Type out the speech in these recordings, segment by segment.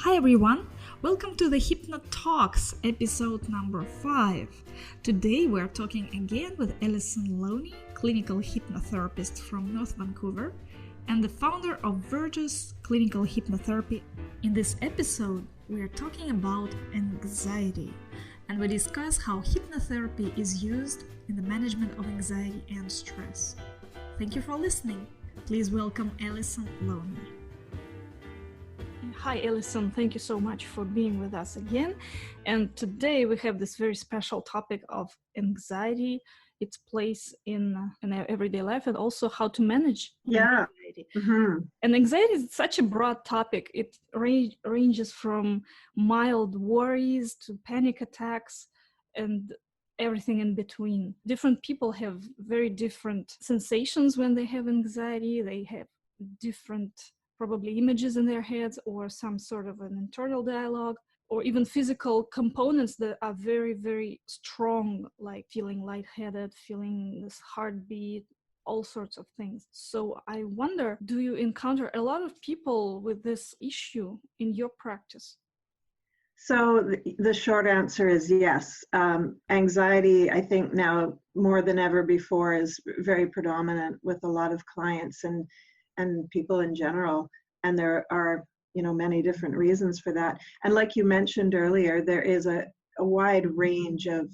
Hi everyone, welcome to the Hypno Talks episode number 5. Today we're talking again with Alison Loney, clinical hypnotherapist from North Vancouver and the founder of Virtuous Clinical Hypnotherapy. In this episode, we are talking about anxiety and we discuss how hypnotherapy is used in the management of anxiety and stress. Thank you for listening. Please welcome Alison Loney. Hi, Alison. Thank you so much for being with us again. And today we have this very special topic of anxiety, its place in our everyday life, and also how to manage anxiety. Mm-hmm. And anxiety is such a broad topic. It ranges from mild worries to panic attacks and everything in between. Different people have very different sensations when they have anxiety. They have different probably images in their heads or some sort of an internal dialogue or even physical components that are very, very strong, like feeling lightheaded, feeling this heartbeat, all sorts of things. So I wonder, do you encounter a lot of people with this issue in your practice? So the short answer is yes. Anxiety, I think now more than ever before, is very predominant with a lot of clients and people in general. And there are, many different reasons for that. And like you mentioned earlier, there is a wide range of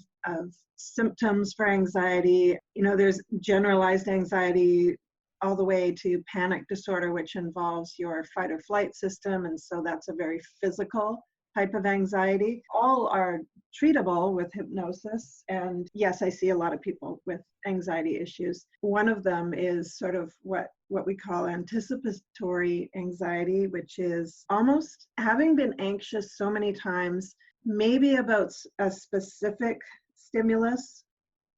symptoms for anxiety. There's generalized anxiety all the way to panic disorder, which involves your fight or flight system. And so that's a very physical type of anxiety. All are treatable with hypnosis. And yes, I see a lot of people with anxiety issues. One of them is sort of what we call anticipatory anxiety, which is almost having been anxious so many times, maybe about a specific stimulus,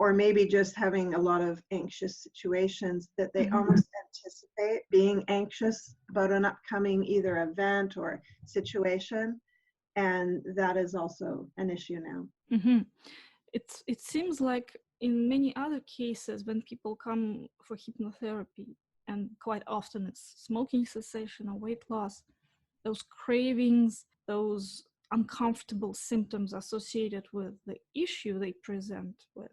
or maybe just having a lot of anxious situations that they almost anticipate being anxious about an upcoming either event or situation. And that is also an issue now. Mm-hmm. It seems like in many other cases when people come for hypnotherapy, and quite often it's smoking cessation or weight loss, those cravings, those uncomfortable symptoms associated with the issue they present with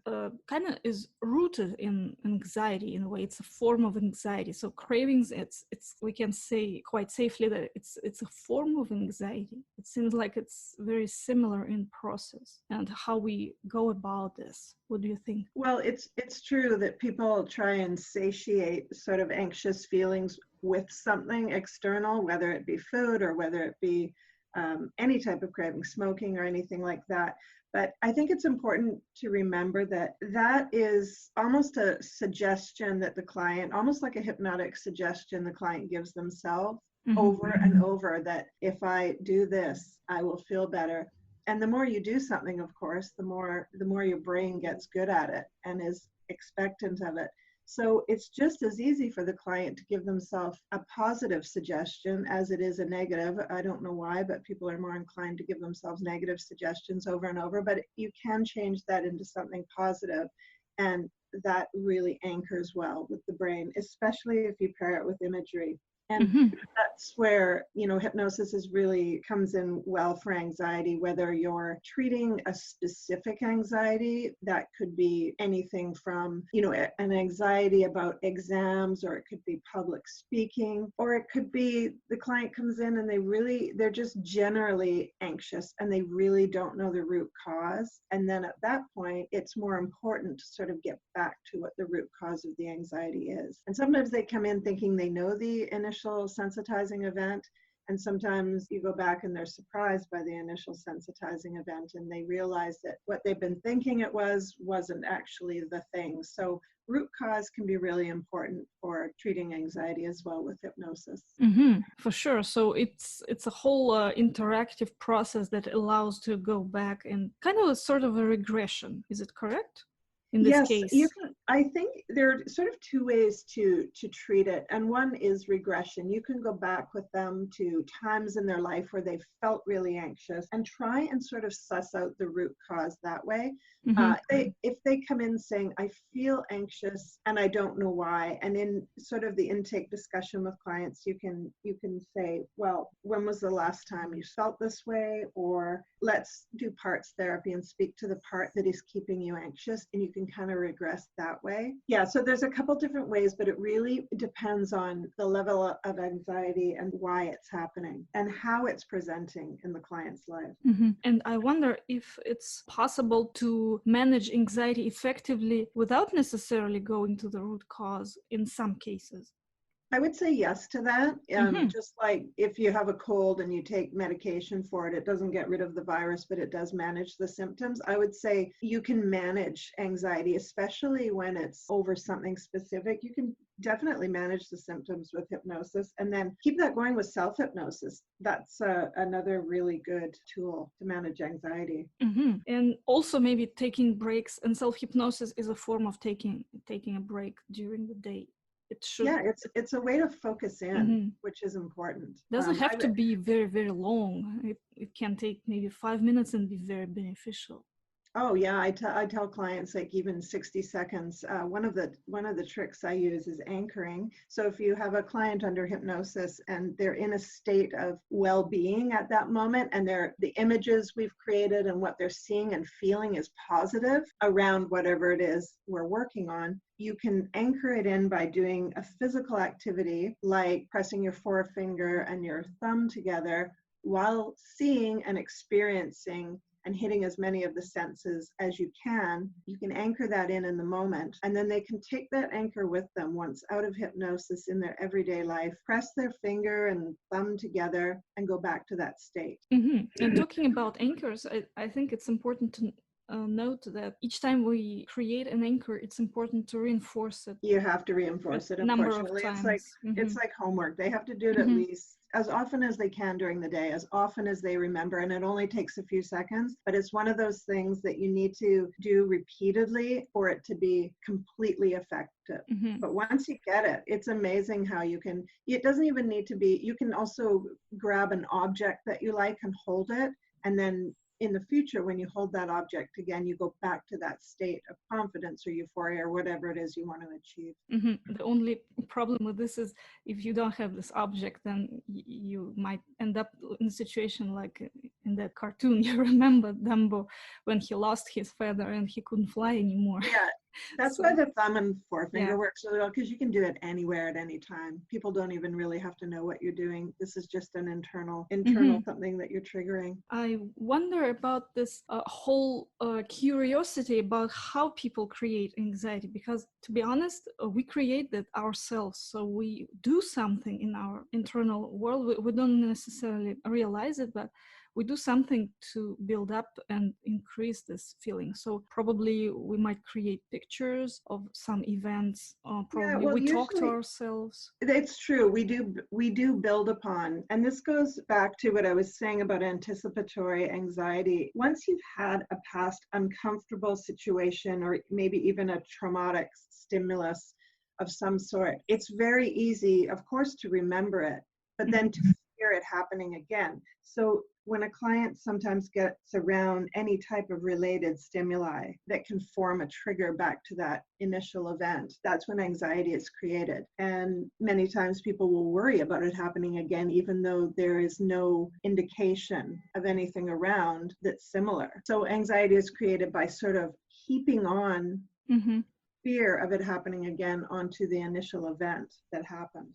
kind of is rooted in anxiety. In a way, it's a form of anxiety. So cravings, it's we can say quite safely that it's a form of anxiety. It seems like it's very similar in process and how we go about this. What do you think? Well, it's true that people try and satiate sort of anxious feelings with something external, whether it be food or whether it be any type of craving, smoking or anything like that. But I think it's important to remember that that is almost a suggestion that the client, almost like a hypnotic suggestion the client gives themselves over and over, that if I do this, I will feel better. And the more you do something, of course, the more your brain gets good at it and is expectant of it. So it's just as easy for the client to give themselves a positive suggestion as it is a negative. I don't know why, but people are more inclined to give themselves negative suggestions over and over. But you can change that into something positive, and that really anchors well with the brain, especially if you pair it with imagery. And that's where, hypnosis really comes in well for anxiety, whether you're treating a specific anxiety. That could be anything from, an anxiety about exams, or it could be public speaking, or it could be the client comes in and they're just generally anxious and they really don't know the root cause. And then at that point, it's more important to sort of get back to what the root cause of the anxiety is. And sometimes they come in thinking they know the initial sensitizing event, and sometimes you go back and they're surprised by the initial sensitizing event and they realize that what they've been thinking it wasn't actually the thing. So root cause can be really important for treating anxiety as well with hypnosis. For sure. So it's a whole interactive process that allows to go back and kind of a sort of a regression. Is it correct? In this case, I think there are sort of two ways to treat it. And one is regression. You can go back with them to times in their life where they felt really anxious and try and sort of suss out the root cause that way. If they come in saying, I feel anxious and I don't know why, and in sort of the intake discussion with clients, you can say, well, when was the last time you felt this way? Or let's do parts therapy and speak to the part that is keeping you anxious, and you can kind of regress that way. Yeah, so there's a couple different ways, but it really depends on the level of anxiety and why it's happening and how it's presenting in the client's life. And I wonder if it's possible to manage anxiety effectively without necessarily going to the root cause in some cases. I would say yes to that. Just like if you have a cold and you take medication for it, it doesn't get rid of the virus, but it does manage the symptoms. I would say you can manage anxiety, especially when it's over something specific. You can definitely manage the symptoms with hypnosis, and then keep that going with self-hypnosis. That's another really good tool to manage anxiety. And also maybe taking breaks, and self-hypnosis is a form of taking a break during the day. It's a way to focus in, which is important. Doesn't have to be very, very long. It can take maybe 5 minutes and be very beneficial. Oh yeah, I tell clients like even 60 seconds. One of the tricks I use is anchoring. So if you have a client under hypnosis and they're in a state of well-being at that moment, and the images we've created and what they're seeing and feeling is positive around whatever it is we're working on, you can anchor it in by doing a physical activity like pressing your forefinger and your thumb together while seeing and experiencing and hitting as many of the senses as you can. You can anchor that in the moment, and then they can take that anchor with them once out of hypnosis in their everyday life, press their finger and thumb together and go back to that state. And talking about anchors, I think it's important to note that each time we create an anchor, it's important to reinforce it. You have to reinforce it, unfortunately. It's like homework. They have to do it at least as often as they can during the day, as often as they remember, and it only takes a few seconds, but it's one of those things that you need to do repeatedly for it to be completely effective. But once you get it, it's amazing how it doesn't even need to be, you can also grab an object that you like and hold it, and then in the future, when you hold that object again, you go back to that state of confidence or euphoria or whatever it is you want to achieve. The only problem with this is if you don't have this object, then you might end up in a situation like in that cartoon. You remember Dumbo when he lost his feather and he couldn't fly anymore. Yeah. That's why the thumb and forefinger works really well, because you can do it anywhere at any time. People don't even really have to know what you're doing. This is just an internal something that you're triggering. I wonder about this whole curiosity about how people create anxiety, because to be honest, we create that ourselves. So we do something in our internal world. We don't necessarily realize it, but we do something to build up and increase this feeling. So probably we might create pictures of some events, or probably we talk to ourselves. It's true. We do build upon, and this goes back to what I was saying about anticipatory anxiety. Once you've had a past uncomfortable situation, or maybe even a traumatic stimulus of some sort, it's very easy, of course, to remember it, but then to fear it happening again. So when a client sometimes gets around any type of related stimuli that can form a trigger back to that initial event, that's when anxiety is created. And many times people will worry about it happening again, even though there is no indication of anything around that's similar. So anxiety is created by sort of heaping on fear of it happening again onto the initial event that happened.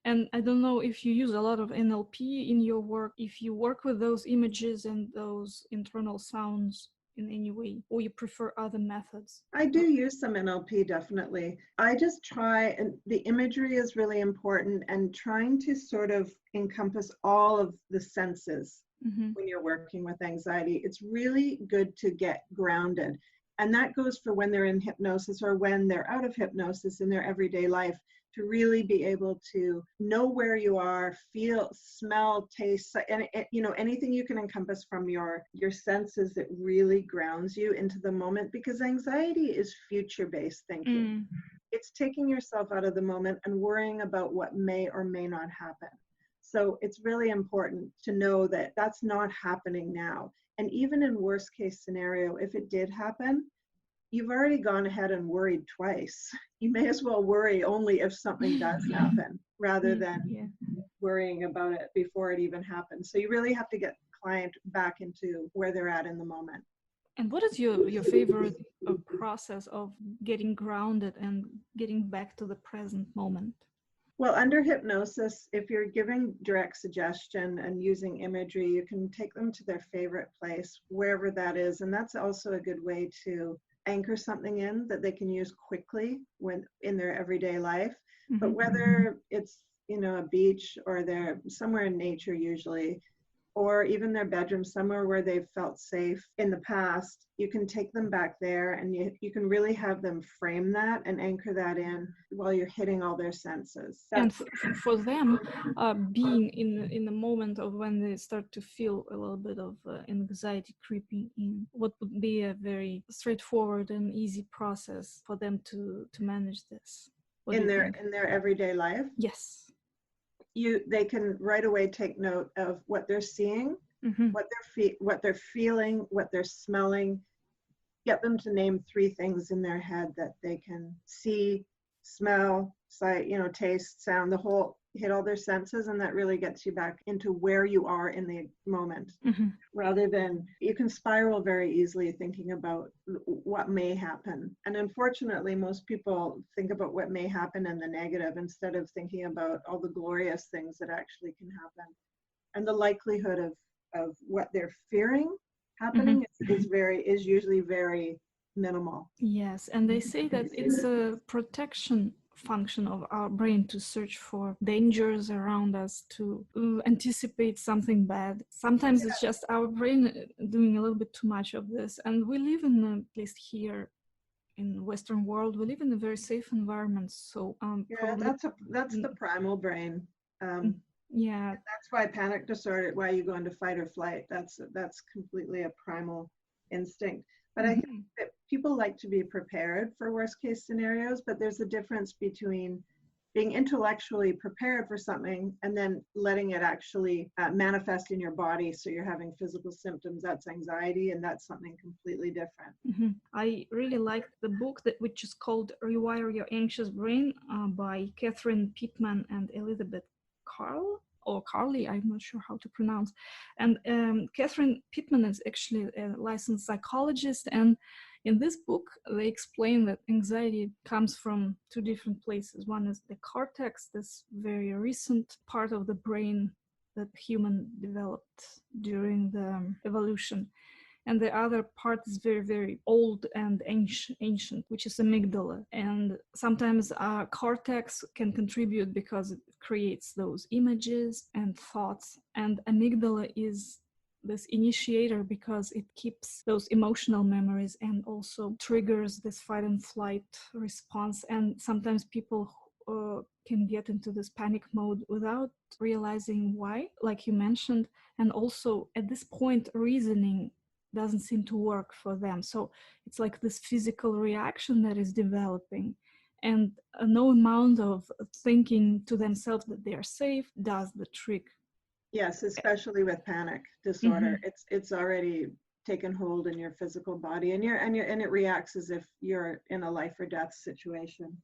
And I don't know if you use a lot of NLP in your work, if you work with those images and those internal sounds in any way, or you prefer other methods? I do use some NLP, definitely. I just try, and the imagery is really important, and trying to sort of encompass all of the senses when you're working with anxiety. It's really good to get grounded. And that goes for when they're in hypnosis or when they're out of hypnosis in their everyday life, to really be able to know where you are, feel, smell, taste, and anything you can encompass from your senses that really grounds you into the moment, because anxiety is future-based thinking. It's taking yourself out of the moment and worrying about what may or may not happen. So it's really important to know that that's not happening now. And even in worst case scenario, if it did happen, you've already gone ahead and worried twice. You may as well worry only if something does happen, rather than worrying about it before it even happens. So you really have to get the client back into where they're at in the moment. And what is your favorite process of getting grounded and getting back to the present moment? Well, under hypnosis, if you're giving direct suggestion and using imagery, you can take them to their favorite place, wherever that is. And that's also a good way to anchor something in that they can use quickly when in their everyday life. But whether it's, a beach, or they're somewhere in nature usually, or even their bedroom, somewhere where they've felt safe in the past, you can take them back there, and you can really have them frame that and anchor that in while you're hitting all their senses. And for them, being in the moment of when they start to feel a little bit of anxiety creeping in, what would be a very straightforward and easy process for them to manage this? In their everyday life? Yes. They can right away take note of what they're seeing, what they're feeling, what they're smelling. Get them to name 3 things in their head that they can see, smell, sight, taste, sound, hit all their senses, and that really gets you back into where you are in the moment. Rather than, you can spiral very easily thinking about what may happen. And unfortunately, most people think about what may happen in the negative instead of thinking about all the glorious things that actually can happen. And the likelihood of what they're fearing happening is usually very minimal. Yes, and they say that it's a protection function of our brain to search for dangers around us, to anticipate something bad. Sometimes it's just our brain doing a little bit too much of this, and we live in, at least here in Western world, we live in a very safe environment. So that's the primal brain. That's why panic disorder, why you go into fight or flight, that's completely a primal instinct. But I think that people like to be prepared for worst case scenarios, but there's a difference between being intellectually prepared for something and then letting it actually manifest in your body. So you're having physical symptoms, that's anxiety, and that's something completely different. I really liked the book which is called Rewire Your Anxious Brain by Catherine Pittman and Elizabeth Carley, I'm not sure how to pronounce. And Catherine Pittman is actually a licensed psychologist. And in this book, they explain that anxiety comes from 2 different places. One is the cortex, this very recent part of the brain that human developed during the evolution. And the other part is very, very old and ancient, which is amygdala. And sometimes our cortex can contribute because it creates those images and thoughts. And amygdala is this initiator because it keeps those emotional memories and also triggers this fight and flight response. And sometimes people can get into this panic mode without realizing why, like you mentioned. And also at this point, reasoning doesn't seem to work for them. So it's like this physical reaction that is developing, and no amount of thinking to themselves that they are safe does the trick. Yes, especially with panic disorder. It's already taken hold in your physical body, and it reacts as if you're in a life or death situation.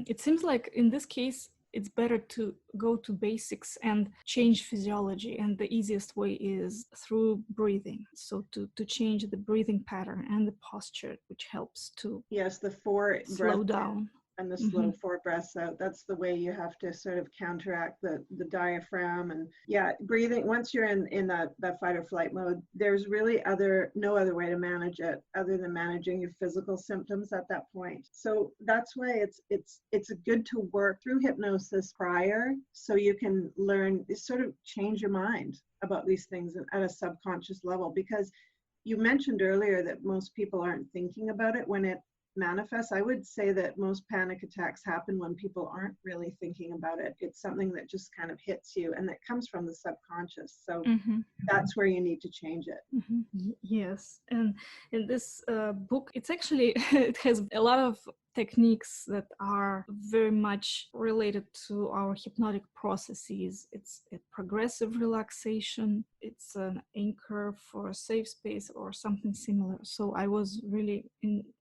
It seems like in this case it's better to go to basics and change physiology, and the easiest way is through breathing. So to change the breathing pattern and the posture, which helps to the 4 slow down. And the slow 4 breaths out. That's the way you have to sort of counteract the diaphragm. And breathing, once you're in that fight or flight mode, there's really no other way to manage it other than managing your physical symptoms at that point. So that's why it's good to work through hypnosis prior, so you can learn, sort of change your mind about these things at a subconscious level, because you mentioned earlier that most people aren't thinking about it when manifests. I would say that most panic attacks happen when people aren't really thinking about it. It's something that just kind of hits you and that comes from the subconscious. So that's where you need to change it. Yes, and in this book, it's actually it has a lot of techniques that are very much related to our hypnotic processes. It's a progressive relaxation, it's an anchor for a safe space or something similar. So I was really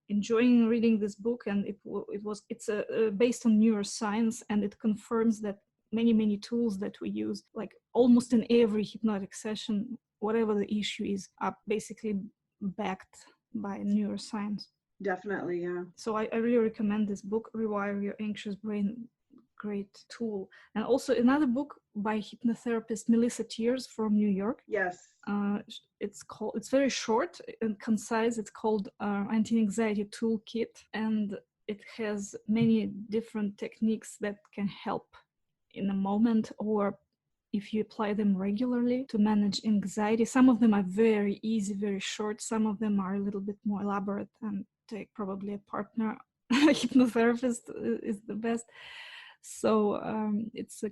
enjoying reading this book, and it's based on neuroscience, and it confirms that many tools that we use, like almost in every hypnotic session, whatever the issue is, are basically backed by neuroscience. Definitely, yeah. So I really recommend this book, Rewire Your Anxious Brain. Great tool. And also another book by hypnotherapist Melissa Tiers from New York. Yes. It's very short and concise. It's called Anti-Anxiety Toolkit, and it has many different techniques that can help in a moment, or if you apply them regularly, to manage anxiety. Some of them are very easy, very short. Some of them are a little bit more elaborate and take probably a partner. Hypnotherapist is the best. So it's a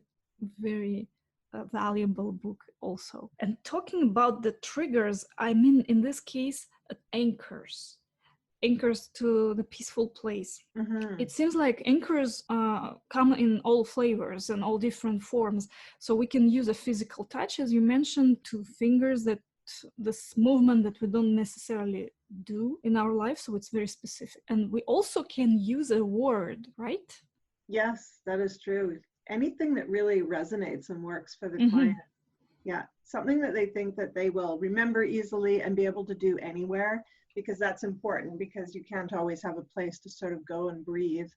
very valuable book also. And talking about the triggers, I mean, in this case, anchors to the peaceful place. It seems like anchors come in all flavors and all different forms. So we can use a physical touch, as you mentioned, to fingers, that this movement that we don't necessarily do in our life. So it's very specific. And we also can use a word, right? Yes, that is true. Anything that really resonates and works for the client. Yeah, something that they think that they will remember easily and be able to do anywhere, because that's important, because you can't always have a place to sort of go and breathe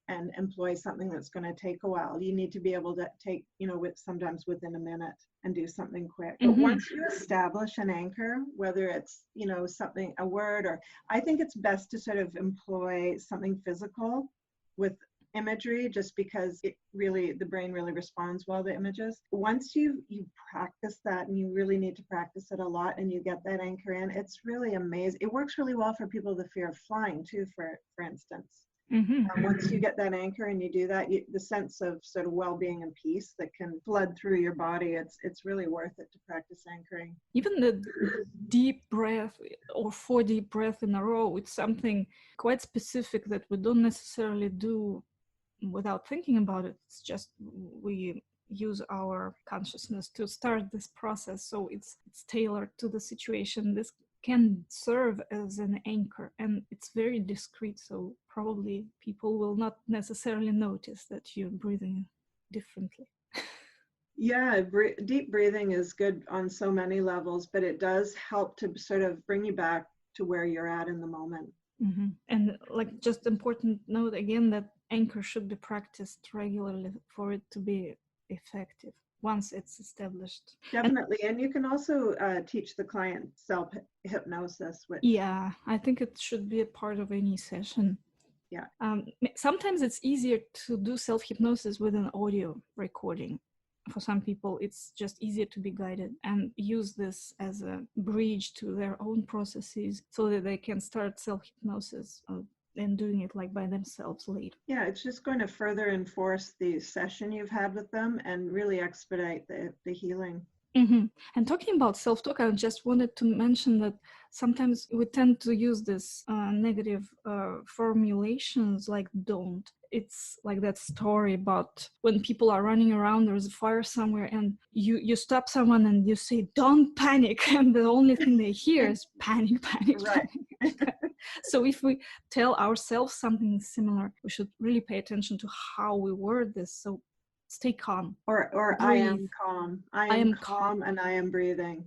and employ something that's going to take a while. You need to be able to take, sometimes within a minute and do something quick. But once you establish an anchor, whether it's, something, a word, or I think it's best to sort of employ something physical with imagery, just because the brain really responds well to images. Once you practice that, and you really need to practice it a lot, and you get that anchor in, it's really amazing. It works really well for people with the fear of flying too, for instance. Once you get that anchor and you do that, the sense of sort of well-being and peace that can flood through your body, it's really worth it to practice anchoring. Even the deep breath, or 4 deep breaths in a row, it's something quite specific that we don't necessarily do without thinking about it. It's just we use our consciousness to start this process, so it's tailored to the situation. This can serve as an anchor, and it's very discreet, so probably people will not necessarily notice that you're breathing differently. Yeah, deep breathing is good on so many levels, but it does help to sort of bring you back to where you're at in the moment. And just important note again, that anchor should be practiced regularly for it to be effective once it's established. Definitely. And you can also teach the client self-hypnosis. Yeah, I think it should be a part of any session. Yeah. Sometimes it's easier to do self-hypnosis with an audio recording. For some people, it's just easier to be guided and use this as a bridge to their own processes, so that they can start self-hypnosis and doing it by themselves later. Yeah, it's just going to further enforce the session you've had with them and really expedite the healing. And talking about self-talk, I just wanted to mention that sometimes we tend to use this negative formulations like don't. It's like that story about when people are running around, there's a fire somewhere, and you stop someone and you say, don't panic. And the only thing they hear is panic, panic, Right. panic. So if we tell ourselves something similar, we should really pay attention to how we word this. So stay calm. Or I am calm. I am calm and I am breathing.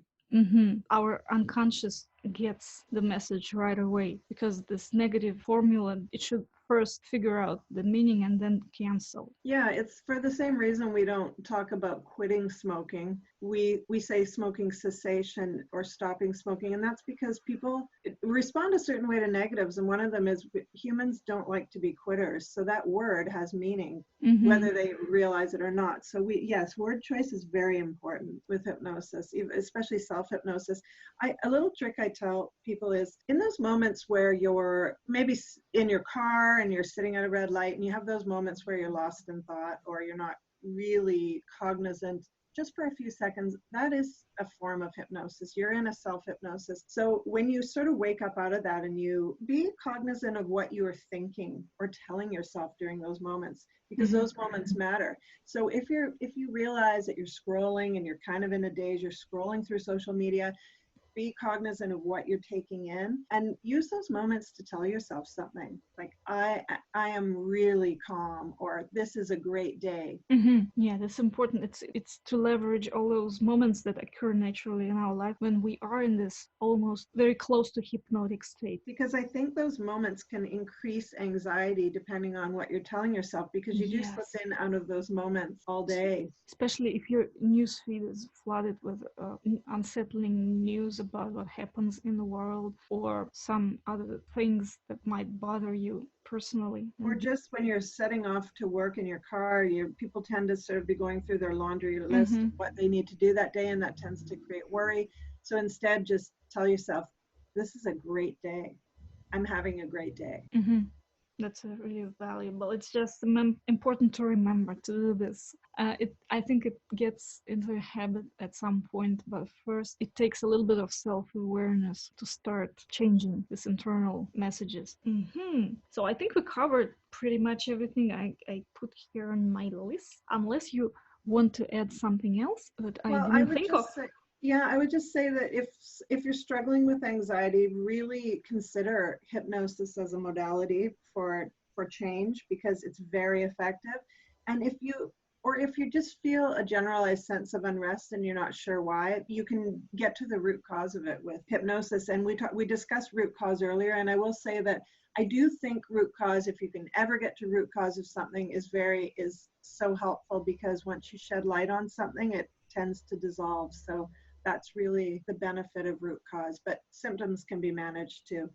Our unconscious gets the message right away, because this negative formula, it should first figure out the meaning and then cancel. Yeah, it's for the same reason we don't talk about quitting smoking. We say smoking cessation or stopping smoking, and that's because people respond a certain way to negatives, and one of them is humans don't like to be quitters. So that word has meaning, whether they realize it or not. So yes, word choice is very important with hypnosis, especially self-hypnosis. A little trick I tell people is in those moments where you're maybe in your car and you're sitting at a red light and you have those moments where you're lost in thought or you're not really cognizant just for a few seconds, that is a form of hypnosis. You're in a self-hypnosis. So when you sort of wake up out of that and you be cognizant of what you are thinking or telling yourself during those moments, because those moments matter. So if you realize that you're scrolling and you're kind of in a daze, you're scrolling through social media, be cognizant of what you're taking in and use those moments to tell yourself something like I am really calm, or this is a great day. Yeah, that's important. It's to leverage all those moments that occur naturally in our life when we are in this almost very close to hypnotic state. Because I think those moments can increase anxiety depending on what you're telling yourself, because you do slip in out of those moments all day. Especially if your newsfeed is flooded with unsettling news about what happens in the world or some other things that might bother you personally. Or just when you're setting off to work in your car, people tend to sort of be going through their laundry list of what they need to do that day, and that tends to create worry. So instead, just tell yourself, this is a great day. I'm having a great day. That's really valuable. It's just important to remember to do this. I think it gets into a habit at some point, but first it takes a little bit of self-awareness to start changing these internal messages. So I think we covered pretty much everything I put here on my list, unless you want to add something else that I didn't think of. Yeah, I would just say that if you're struggling with anxiety, really consider hypnosis as a modality for change, because it's very effective. And if you just feel a generalized sense of unrest and you're not sure why, you can get to the root cause of it with hypnosis. And we discussed root cause earlier, and I will say that I do think root cause, if you can ever get to root cause of something, is so helpful, because once you shed light on something, it tends to dissolve. So that's really the benefit of root cause, but symptoms can be managed too.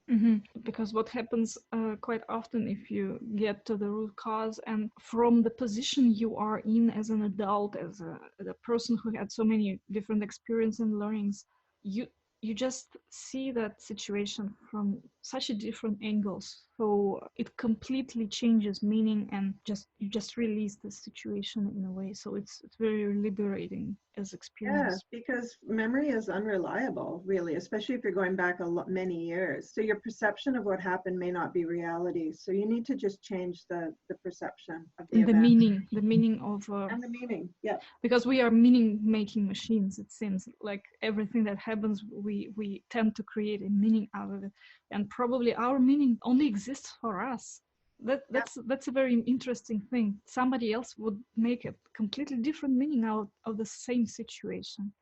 Because what happens quite often, if you get to the root cause and from the position you are in as an adult, as a person who had so many different experiences and learnings, you just see that situation from such a different angles. So it completely changes meaning, and you just release the situation in a way. So it's very liberating as experience. Yeah, because memory is unreliable, really, especially if you're going back many years. So your perception of what happened may not be reality. So you need to just change the perception of the event. The meaning of and the meaning, yeah. Because we are meaning-making machines. It seems like everything that happens, we tend to create a meaning out of it, and probably our meaning only exists for us. That's a very interesting thing. Somebody else would make a completely different meaning out of the same situation.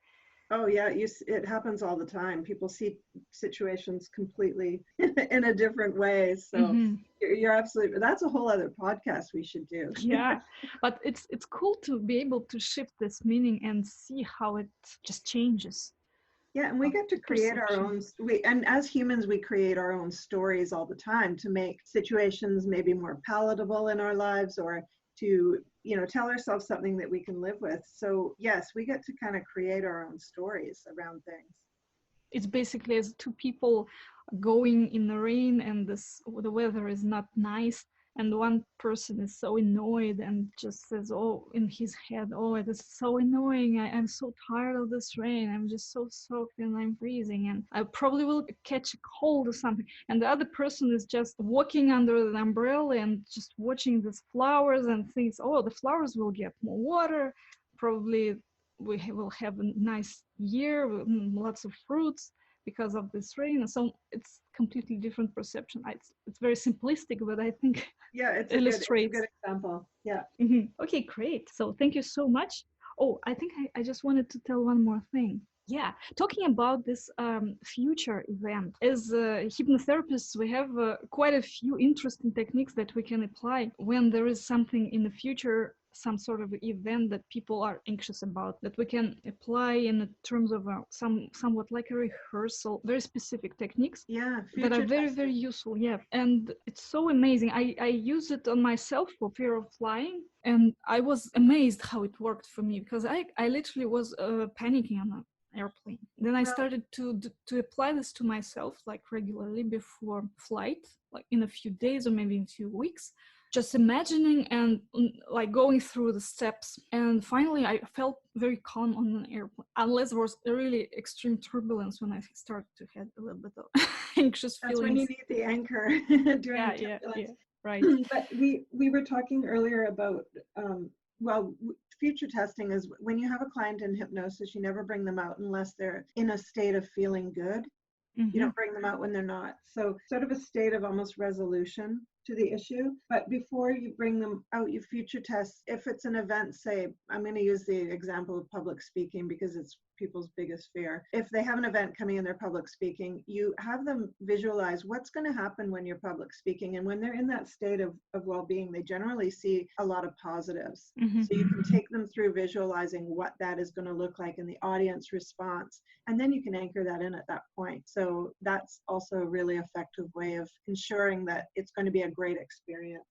Oh yeah, it happens all the time. People see situations completely in a different way. So you're absolutely, that's a whole other podcast we should do. Yeah, but it's cool to be able to shift this meaning and see how it just changes. Yeah, and we get to create our own, and as humans, we create our own stories all the time to make situations maybe more palatable in our lives, or to, tell ourselves something that we can live with. So yes, we get to kind of create our own stories around things. It's basically as two people going in the rain and the weather is not nice, and one person is so annoyed and just says, oh, in his head, oh, it is so annoying, I'm so tired of this rain, I'm just so soaked and I'm freezing and I probably will catch a cold or something. And the other person is just walking under the umbrella and just watching these flowers and thinks, oh, the flowers will get more water, probably we will have a nice year with lots of fruits because of this rain. So it's completely different perception. It's very simplistic, but I think it's illustrates. a good example. Yeah. Okay, great. So thank you so much. Oh, I think I just wanted to tell one more thing. Yeah, talking about this future event, as hypnotherapists, we have quite a few interesting techniques that we can apply when there is something in the future, some sort of event that people are anxious about, that we can apply in the terms of somewhat like a rehearsal, very specific techniques. Yeah, That are future very, testing. very useful. Yeah. And it's so amazing. I use it on myself for fear of flying. And I was amazed how it worked for me because I literally was panicking on an airplane. Then I Well, started to apply this to myself like regularly before flight, like in a few days or maybe in a few weeks, just imagining and like going through the steps. And finally I felt very calm on an airplane, unless there was a really extreme turbulence when I started to have a little bit of anxious that's when you feelings. need the anchor during Yeah, turbulence. right. But we were talking earlier about future testing is when you have a client in hypnosis, you never bring them out unless they're in a state of feeling good. You don't bring them out when they're not. So sort of a state of almost resolution to the issue. But before you bring them out, you future test. If it's an event, say, I'm going to use the example of public speaking because it's people's biggest fear. If they have an event coming and they're public speaking, you have them visualize what's going to happen when you're public speaking. And when they're in that state of well-being, they generally see a lot of positives. So you can take them through visualizing what that is going to look like in the audience response. And then you can anchor that in at that point. So that's also a really effective way of ensuring that it's going to be a great experience.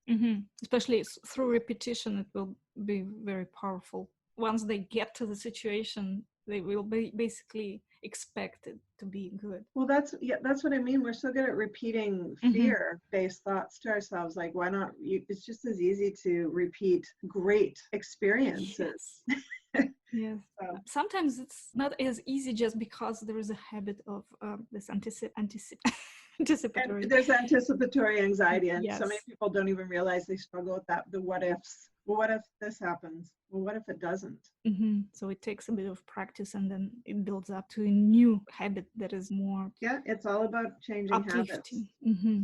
Especially through repetition, it will be very powerful. Once they get to the situation, they will be basically expect it to be good. Well, that's what I mean. We're so good at repeating fear-based thoughts to ourselves. Like, why not? It's just as easy to repeat great experiences. Yes. So. Sometimes it's not as easy just because there is a habit of this anticipatory. And there's anticipatory anxiety, and so many people don't even realize they struggle with that. The what ifs. Well, what if this happens? Well, what if it doesn't? So it takes a bit of practice, and then it builds up to a new habit that is more. Yeah, it's all about changing uplifting. habits.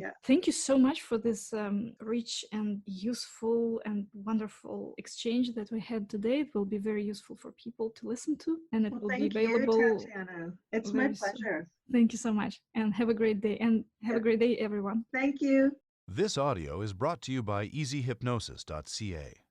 Yeah. Thank you so much for this rich and useful and wonderful exchange that we had today. It will be very useful for people to listen to, and it will be available. Thank you, Tatiana. It's my pleasure. Thank you so much, and have a great day. And have a great day, everyone. Thank you. This audio is brought to you by easyhypnosis.ca.